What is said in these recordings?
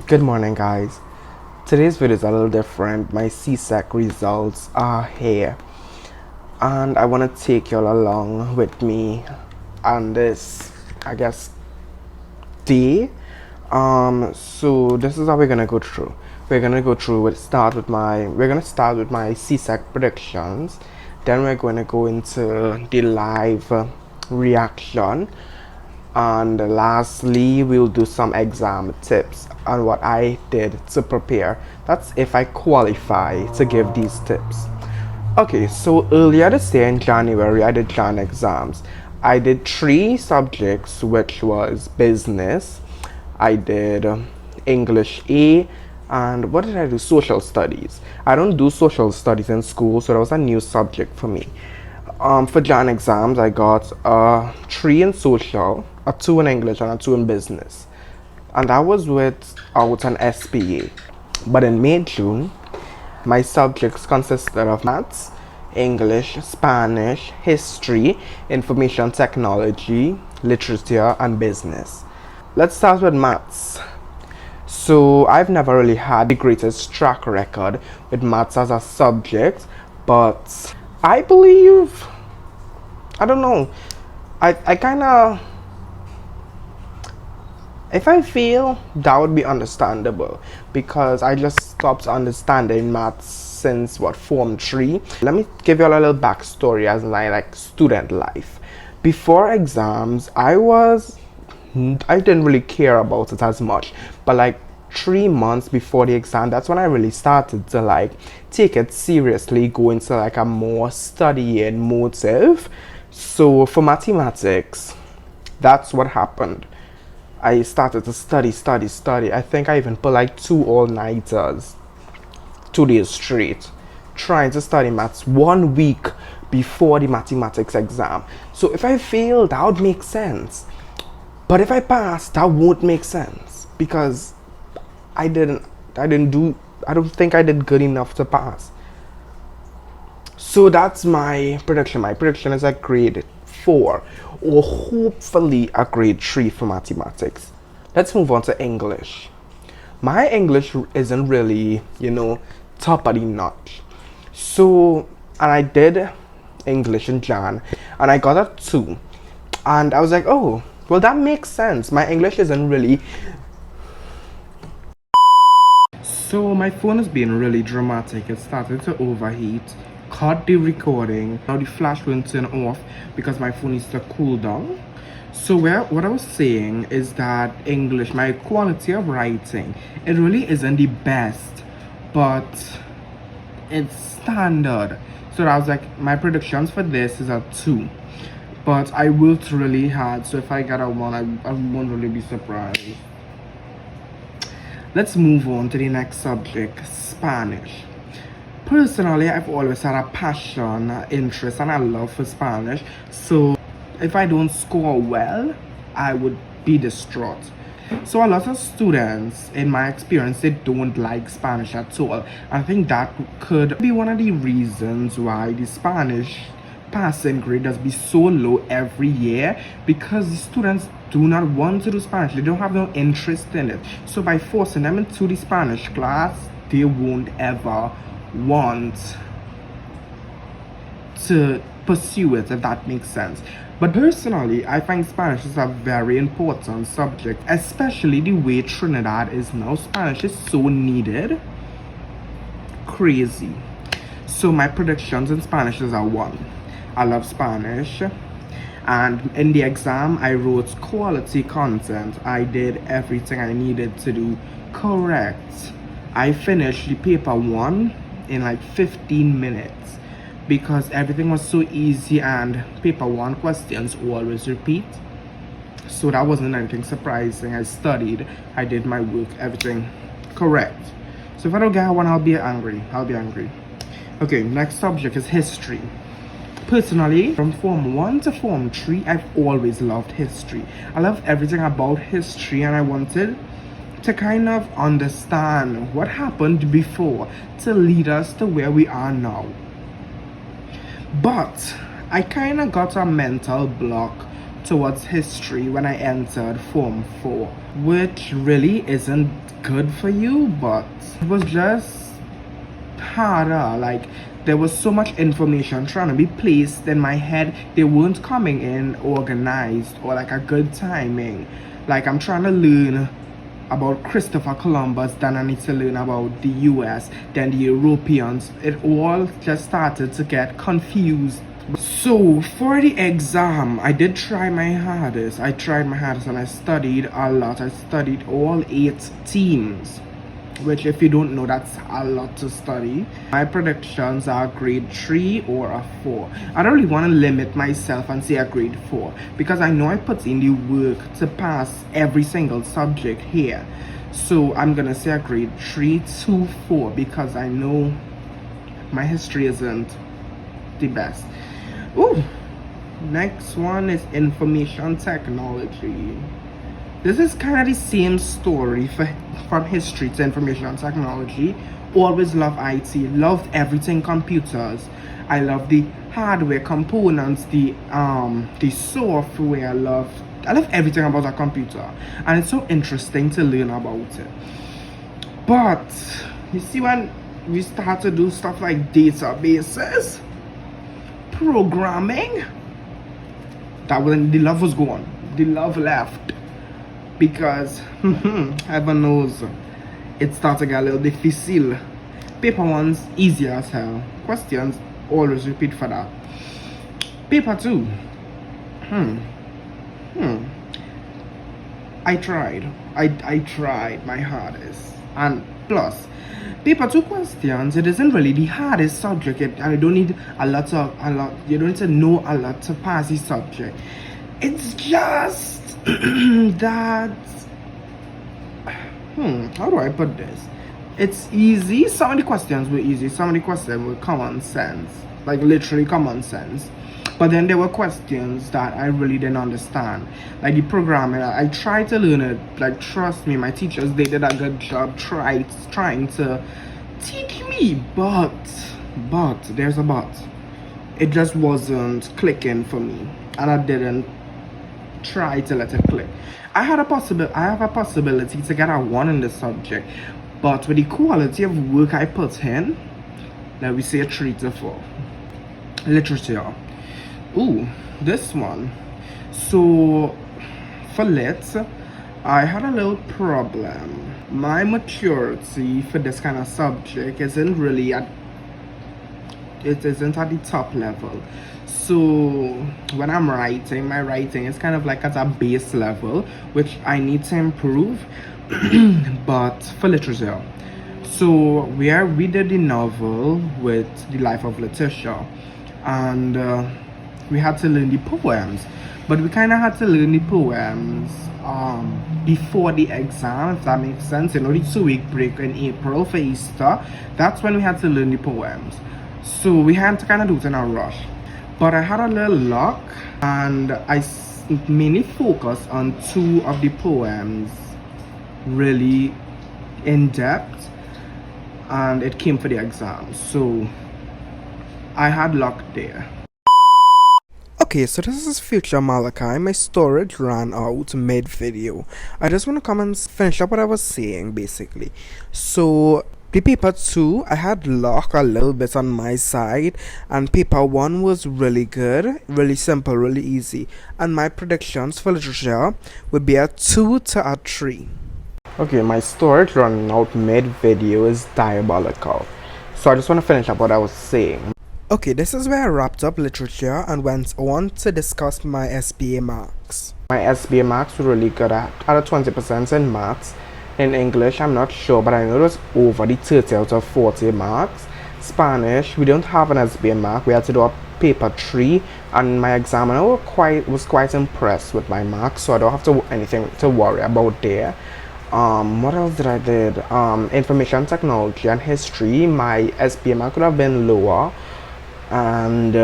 Good morning, guys. Today's video is a little different. My CSEC results are here, and I want to take y'all along with me on this, I guess, day. So this is how we're gonna go through. We're gonna go through with we're gonna start with my CSEC predictions. Then we're gonna go into the live reaction. And lastly, we'll do some exam tips on what I did to prepare. That's if I qualify to give these tips. Okay, so earlier this year in January, I did Jan exams. I did 3 subjects, which was business. I did English A, and what did I do? Social studies. I don't do social studies in school, so that was a new subject for me. For Jan exams, I got a 3 in social, a 2 in English, and a 2 in business. And that was without an SPA. But in May, June, my subjects consisted of maths, English, Spanish, history, information technology, literature, and business. Let's start with maths. So I've never really had the greatest track record with maths as a subject, but I believe, I don't know, I kind of, if I fail, that would be understandable, because I just stopped understanding maths since Form 3. Let me give you a little backstory as my student life. Before exams, I didn't really care about it as much, but 3 months before the exam, that's when I really started to take it seriously, go into a more studying motive. So for mathematics, that's what happened. I started to study. I think I even put 2 all-nighters, 2 days straight, trying to study maths 1 week before the mathematics exam. So if I fail, that would make sense. But if I pass, that won't make sense, because I don't think I did good enough to pass. So that's my prediction. My prediction is a grade 4 or hopefully a grade 3 for mathematics. Let's move on to English. My English isn't really, top of the notch. So, and I did English in Jan, and I got a 2. And I was like, oh, well, that makes sense. My English isn't really. So my phone is being really dramatic. It started to overheat, cut the recording. Now the flash won't turn off because my phone needs to cool down. So what I was saying is that English, my quality of writing, it really isn't the best, but it's standard. So I was like, my predictions for this is a 2. But I worked really hard, so if I get a 1, I won't really be surprised. Let's move on to the next subject, Spanish. Personally, I've always had a passion, interest, and a love for Spanish. So if I don't score well, I would be distraught. So a lot of students, in my experience, they don't like Spanish at all. I think that could be one of the reasons why the Spanish passing grade does be so low every year, because the students do not want to do Spanish. They don't have no interest in it. So by forcing them into the Spanish class, they won't ever want to pursue it, if that makes sense. But personally, I find Spanish is a very important subject, especially the way Trinidad is now. Spanish is so needed. Crazy. So my predictions in Spanish is a 1. I love Spanish, and in the exam I wrote quality content. I did everything I needed to do correct. I finished the paper 1 in 15 minutes because everything was so easy, and paper 1 questions always repeat. So that wasn't anything surprising. I studied, I did my work, everything correct. So if I don't get one, I'll be angry. Okay, next subject is history. Personally, from Form 1 to Form 3, I've always loved history. I love everything about history, and I wanted to kind of understand what happened before to lead us to where we are now. But I kind of got a mental block towards history when I entered Form 4, which really isn't good for you, but it was just harder. Like, there was so much information trying to be placed in my head. They weren't coming in organized or like a good timing. Like, I'm trying to learn about Christopher Columbus, then I need to learn about the US, then the Europeans. It all just started to get confused. So for the exam, I did try my hardest. I tried my hardest and I studied a lot. I studied all 8 teams, which, if you don't know, that's a lot to study. My predictions are grade 3 or a 4. I don't really want to limit myself and say a grade 4 because I know I put in the work to pass every single subject here. So I'm gonna say a grade 3 to 4 because I know my history isn't the best. Ooh, next one is information technology. This is kind of the same story from history to information technology. Always love IT, loved everything computers. I love the hardware components, the software. I love everything about a computer, and it's so interesting to learn about it. But you see, when we start to do stuff like databases, programming, that when the love was gone, the love left. Because heaven knows it starts to get a little difficile. Paper 1's easier as hell. Questions always repeat for that. Paper 2, I tried. I tried my hardest. And plus, paper 2 questions, it isn't really the hardest subject, and you don't need you don't need to know a lot to pass the subject. It's just that, how do I put this? It's easy. Some of the questions were easy, some of the questions were common sense, like literally common sense. But then there were questions that I really didn't understand, like the programming. I tried to learn it. Like, trust me, my teachers, they did a good job trying to teach me, but there's a but. It just wasn't clicking for me, and I didn't try to let it click. I have a possibility to get a 1 in the subject, but with the quality of work I put in, let me say a 3 to 4. Literature. Ooh, this one. So for lit, I had a little problem. My maturity for this kind of subject isn't really at the top level. So when I'm writing, my writing is kind of like at a base level, which I need to improve. But for literature, so we did the novel with the life of Letitia, and we had to learn the poems, but we kind of had to learn the poems before the exam, if that makes sense. You know, the 2-week break in April for Easter, that's when we had to learn the poems. So we had to kind of do it in a rush. But I had a little luck, and I mainly focused on 2 of the poems really in depth, and it came for the exam. So I had luck there. Okay, so this is future Malachi. My storage ran out mid-video. I just want to come and finish up what I was saying, basically. So the paper 2, I had luck a little bit on my side, and paper 1 was really good, really simple, really easy, and my predictions for literature would be a 2 to a 3. Okay, my storage running out mid-video is diabolical, so I just want to finish up what I was saying. Okay, this is where I wrapped up literature and went on to discuss my SBA marks. My SBA marks were really good. I had a 20% in maths. In English, I'm not sure, but I know it was over the 30 out of 40 marks. Spanish, we don't have an SBA mark. We had to do a paper 3, and my examiner was quite impressed with my marks, so I don't have anything to worry about there. What else did I did? Information technology and history, my SBA mark could have been lower, and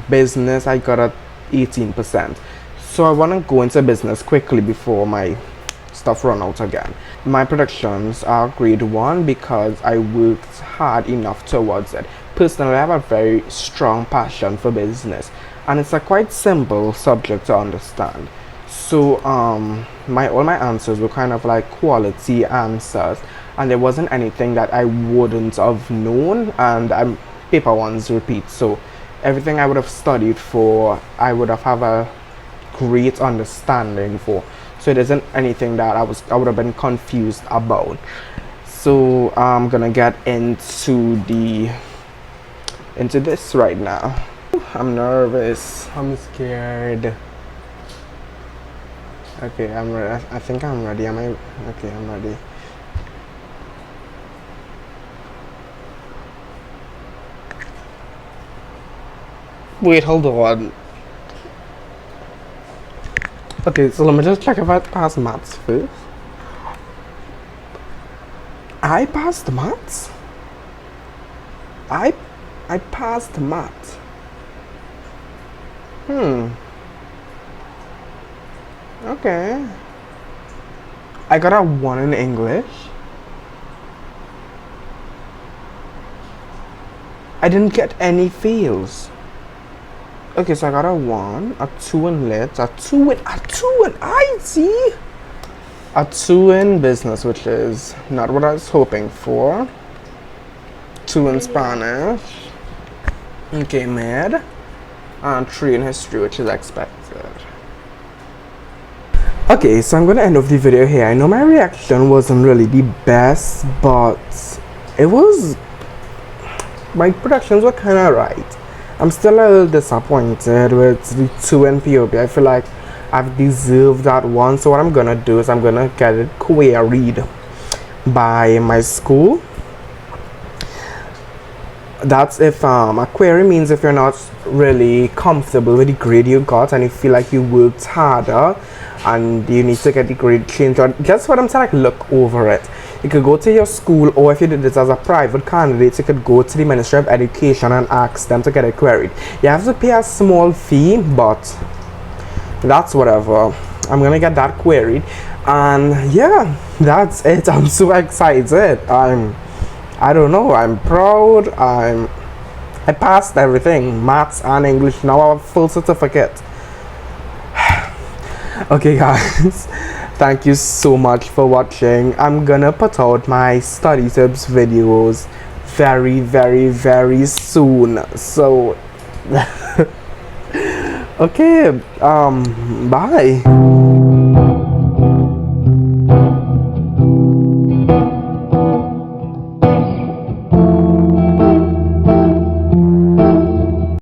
business, I got a 18%. So I want to go into business quickly before my stuff run out again. My predictions are grade 1 because I worked hard enough towards it. Personally, I have a very strong passion for business, and it's a quite simple subject to understand. So all my answers were kind of like quality answers, and there wasn't anything that I wouldn't have known, and paper ones repeat. So everything I would have studied for, I would have a great understanding for. So it isn't anything that I would have been confused about. So I'm gonna get into this right now. I'm nervous. I'm scared. Okay, I'm ready. I think I'm ready. Okay, I'm ready. Wait, hold on. Okay, so let me just check if I passed maths first. I passed maths? I passed maths. Okay. I got a 1 in English. I didn't get any fails. Okay, so I got a 1, a 2 in lit, a 2 in IT, a 2 in business, which is not what I was hoping for, 2 in Spanish, okay, med, and 3 in history, which is expected. Okay, so I'm gonna end off the video here. I know my reaction wasn't really the best, but my predictions were kind of right. I'm still a little disappointed with the 2 in POB. I feel like I've deserved that 1. So what I'm gonna do is I'm gonna get it queried by my school. That's if a query means if you're not really comfortable with the grade you got and you feel like you worked harder and you need to get the grade changed, or just what I'm saying, like, look over it. You could go to your school, or if you did this as a private candidate, you could go to the Ministry of Education and ask them to get it queried. You have to pay a small fee, but that's whatever. I'm gonna get that queried, and yeah, that's it. I'm so excited. I don't know, I'm proud. I passed everything, maths and English. Now I have a full certificate. Okay guys, thank you so much for watching. I'm gonna put out my study tips videos very, very, very soon. So okay, bye.